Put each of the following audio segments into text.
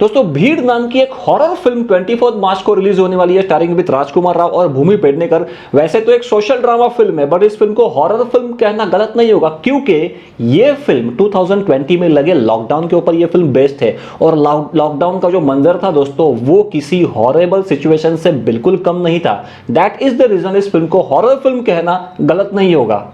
दोस्तों भीड़ नाम की एक हॉरर फिल्म 24 मार्च को रिलीज होने वाली है, स्टारिंग विद राजकुमार राव और भूमि पेडनेकर। वैसे तो एक सोशल ड्रामा फिल्म है, बट इस फिल्म को हॉरर फिल्म कहना गलत नहीं होगा, क्योंकि ये फिल्म 2020 में लगे लॉकडाउन के ऊपर ये फिल्म बेस्ड है। और लॉकडाउन का जो मंजर था दोस्तों, वो किसी हॉरेबल सिचुएशन से बिल्कुल कम नहीं था। दैट इज द रीजन इस फिल्म को हॉरर फिल्म कहना गलत नहीं होगा।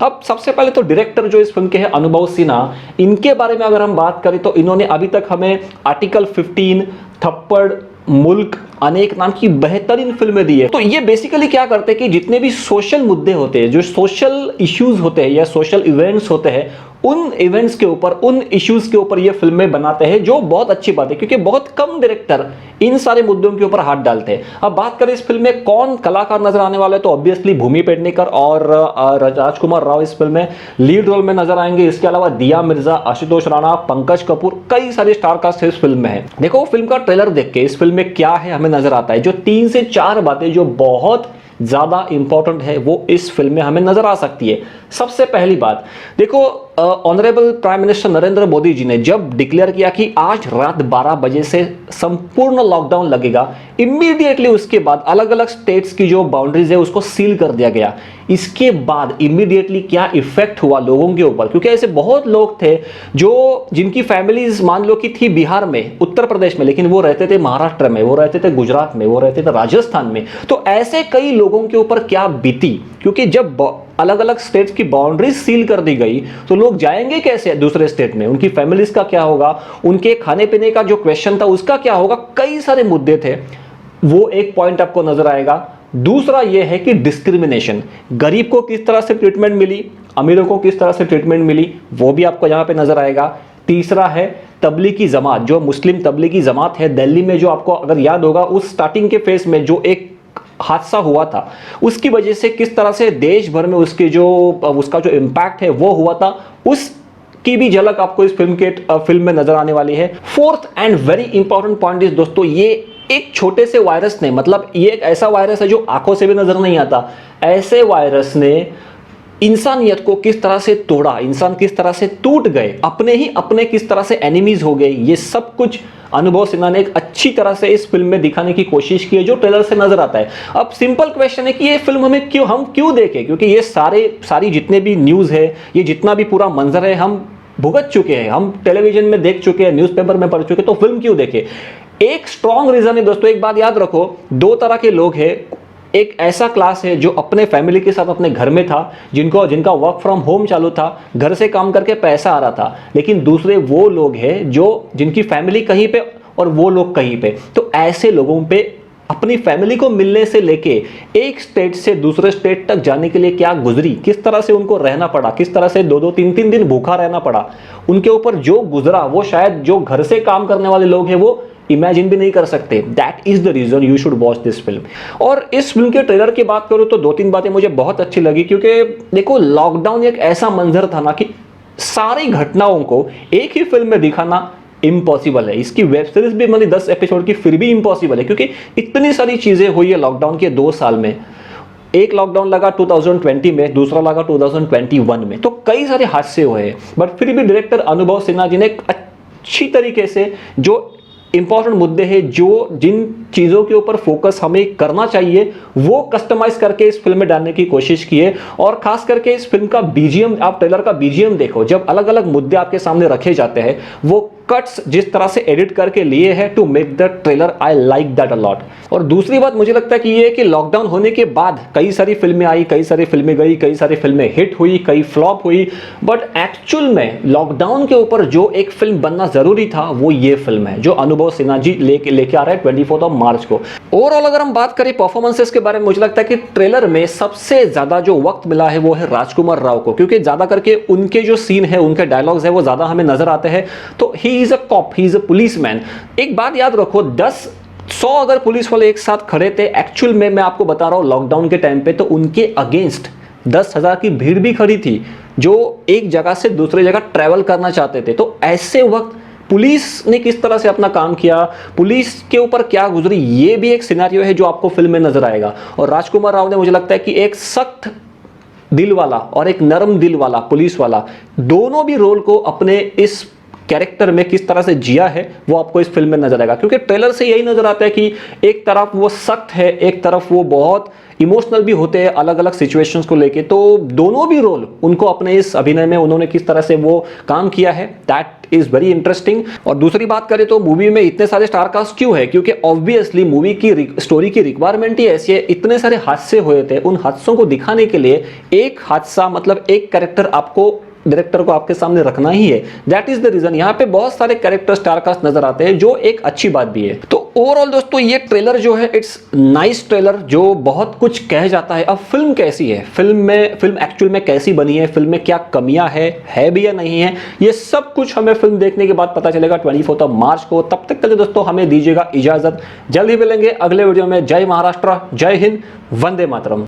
अब सबसे पहले तो डायरेक्टर जो इस फिल्म के हैं अनुभव सिन्हा, इनके बारे में अगर हम बात करें तो इन्होंने अभी तक हमें आर्टिकल 15, थप्पड़, मुल्क, अनेक नाम की बेहतरीन फिल्में दी है। तो ये बेसिकली क्या करते हैं कि जितने भी सोशल मुद्दे होते हैं, जो सोशल इश्यूज होते हैं या सोशल इवेंट्स होते हैं, उन इवेंट्स के ऊपर, उन इश्यूज के ऊपर ये फिल्में बनाते हैं, जो बहुत अच्छी बात है, क्योंकि बहुत कम डायरेक्टर इन सारे मुद्दों के ऊपर हाथ डालते हैं। अब बात करें इस फिल्म में कौन कलाकार नजर आने वाले हैं, तो ऑब्वियसली भूमि पेडनेकर और राजकुमार राव इस फिल्म में लीड रोल में नजर आएंगे। इसके अलावा दिया मिर्जा, आशुतोष राणा, पंकज कपूर, कई सारे स्टार कास्ट इस फिल्म में है। देखो फिल्म का ट्रेलर देख के इस फिल्म में क्या है हमें नजर आता है, जो 3 से 4 बातें जो बहुत ज्यादा इंपॉर्टेंट है वो इस फिल्म में हमें नजर आ सकती है। सबसे पहली बात देखो, honourable prime minister Narendra Modi ji ने जब डिक्लेयर किया कि आज रात 12 बजे से संपूर्ण लॉकडाउन लगेगा, इमीडिएटली उसके बाद अलग अलग स्टेट्स की जो बाउंड्रीज है उसको सील कर दिया गया। इसके बाद इमीडिएटली क्या इफेक्ट हुआ लोगों के ऊपर, क्योंकि ऐसे बहुत लोग थे जो जिनकी फैमिलीज मान लो कि थी बिहार में, उत्तर प्रदेश में, लेकिन वो रहते थे महाराष्ट्र में, वो रहते थे गुजरात में, वो रहते थे राजस्थान में। तो ऐसे कई लोगों के ऊपर क्या बीती, क्योंकि जब अलग अलग स्टेट्स की बाउंड्रीज सील कर दी गई तो लोग जाएंगे कैसे दूसरे स्टेट में, उनकी फैमिलीज का क्या होगा, उनके खाने पीने का जो क्वेश्चन था उसका क्या होगा, कई सारे मुद्दे थे। वो एक पॉइंट आपको नजर आएगा। दूसरा यह है कि डिस्क्रिमिनेशन, गरीब को किस तरह से ट्रीटमेंट मिली, अमीरों को किस तरह से ट्रीटमेंट मिली, वो भी आपको यहां पे नजर आएगा। तीसरा है तबलीगी जमात, जो मुस्लिम तबलीगी जमात है दिल्ली में, जो आपको अगर याद होगा उस स्टार्टिंग के फेज में जो एक हादसा हुआ था, उसकी वजह से किस तरह से देश भर में उसका जो इम्पैक्ट है वो हुआ था, उसकी भी झलक आपको इस फिल्म में नजर आने वाली है। Fourth and very important point is दोस्तों, ये एक छोटे से वायरस ने, मतलब ये एक ऐसा वायरस है जो आंखों से भी नजर नहीं आता, ऐसे वायरस ने इंसानियत को किस तरह से तोड़ा, इंसान किस तरह से टूट गए, अपने ही अपने किस तरह से एनिमीज हो गए, ये सब कुछ अनुभव सिन्हा ने एक अच्छी तरह से इस फिल्म में दिखाने की कोशिश की है, जो ट्रेलर से नजर आता है। अब सिंपल क्वेश्चन है कि ये फिल्म हम क्यों देखें, क्योंकि ये सारी जितने भी न्यूज है, ये जितना भी पूरा मंजर है, हम भुगत चुके हैं, हम टेलीविजन में देख चुके हैं, न्यूज़पेपर में पढ़ चुके हैं, तो फिल्म क्यों देखें। एक स्ट्रॉन्ग रीजन है दोस्तों, एक बात याद रखो, 2 तरह के लोग हैं। एक ऐसा क्लास है जो अपने फैमिली के साथ अपने घर में था, जिनका वर्क फ्रॉम होम चालू था, घर से काम करके पैसा आ रहा था, लेकिन दूसरे वो लोग हैं जिनकी फैमिली कहीं पे और वो लोग कहीं पे। तो ऐसे लोगों पे अपनी फैमिली को मिलने से लेके एक स्टेट से दूसरे स्टेट तक जाने के लिए क्या गुजरी, किस तरह से उनको रहना पड़ा, किस तरह से 2-2, 3-3 दिन भूखा रहना पड़ा, उनके ऊपर जो गुजरा वो शायद जो घर से काम करने वाले लोग हैं वो इमेजिन भी नहीं कर सकते। That is the reason you should watch this film. और इस फिल्म के ट्रेलर की बात करूं तो 2-3 बातें मुझे बहुत अच्छी लगी, क्योंकि देखो लॉकडाउन एक ऐसा मंजर था ना कि सारी घटनाओं को एक ही फिल्म में दिखाना इम्पॉसिबल है। इसकी वेब सीरीज भी मतलब 10 एपिसोड की फिर भी इम्पॉसिबल है, क्योंकि इतनी सारी चीजें हुई है लॉकडाउन के 2 साल में। एक लॉकडाउन लगा 2020 में, दूसरा लगा 2021 में, तो कई सारे हादसे हुए हैं, बट फिर भी डायरेक्टर अनुभव सिन्हा जी ने एक अच्छी तरीके से जो इंपॉर्टेंट मुद्दे हैं, जो जिन चीज़ों के ऊपर फोकस हमें करना चाहिए, वो कस्टमाइज करके इस फिल्म में डालने की कोशिश की है। और खास करके इस फिल्म का बीजीएम, आप ट्रेलर का बीजीएम देखो, जब अलग अलग मुद्दे आपके सामने रखे जाते हैं, वो कट्स जिस तरह से एडिट करके लिए हैं to make the trailer, I like that a lot. और दूसरी बात मुझे लगता है कि ये है कि लॉकडाउन होने के बाद कई सारी फिल्में आई, कई सारी फिल्में गई, कई सारी फिल्में हिट हुई, कई फ्लॉप हुई, बट एक्चुअल में लॉकडाउन के ऊपर जो एक फिल्म बनना जरूरी था वो ये फिल्म है, जो अनुभव सिन्हा जी लेके आ रहे हैं 24 मार्च को। ओवरऑल अगर हम बात करें परफॉर्मेंसेस के बारे में, मुझे लगता है कि ट्रेलर में सबसे ज्यादा जो वक्त मिला है वो है राजकुमार राव को, क्योंकि ज्यादा करके उनके जो सीन है, उनके डायलॉग्स है, वो ज्यादा हमें नजर आते हैं। तो he is a cop, he is a policeman. एक बात याद रखो, 100 अगर पुलिस वाले एक साथ खड़े थे, एक्चुअल में मैं आपको बता रहा हूं लॉकडाउन के टाइम पे, तो उनके अगेंस्ट 10,000 की भीड़ भी खड़ी थी जो एक जगह से दूसरी जगह ट्रैवल करना चाहते थे। तो ऐसे वक्त पुलिस ने किस तरह से अपना काम किया, पुलिस के ऊपर क्या गुजरी, ये भी एक सिनेरियो है जो आपको फिल्म में नजर आएगा। और राजकुमार राव ने मुझे लगता है कि एक सख्त दिल वाला और एक नरम दिल वाला पुलिस वाला, दोनों भी रोल को अपने इस कैरेक्टर में किस तरह से जिया है वो आपको इस फिल्म में नजर आएगा। क्योंकि ट्रेलर से यही नजर आता है कि एक तरफ वो सख्त है, एक तरफ वो बहुत इमोशनल भी होते हैं अलग अलग सिचुएशंस को लेके। तो दोनों भी रोल उनको अपने इस अभिनय में उन्होंने किस तरह से वो काम किया है, दैट इज वेरी इंटरेस्टिंग। और दूसरी बात करें तो मूवी में इतने सारे स्टार कास्ट क्यों है, क्योंकि ऑब्वियसली मूवी की स्टोरी की रिक्वायरमेंट ही ऐसी है। इतने सारे हादसे हुए थे, उन हादसों को दिखाने के लिए एक हादसा मतलब एक कैरेक्टर आपको डायरेक्टर को आपके सामने रखना ही है। दैट इज द रीजन यहाँ पे बहुत सारे कैरेक्टर स्टार कास्ट नजर आते हैं, जो एक अच्छी बात भी है। तो ओवरऑल दोस्तों ये ट्रेलर जो है इट्स नाइस ट्रेलर, जो बहुत कुछ कह जाता है। अब फिल्म कैसी है, फिल्म एक्चुअल में कैसी बनी है, फिल्म में क्या कमियां है भी या नहीं है, ये सब कुछ हमें फिल्म देखने के बाद पता चलेगा 24 मार्च को। तब तक के लिए दोस्तों हमें दीजिएगा इजाजत, जल्द ही मिलेंगे अगले वीडियो में। जय महाराष्ट्र, जय हिंद, वंदे मातरम।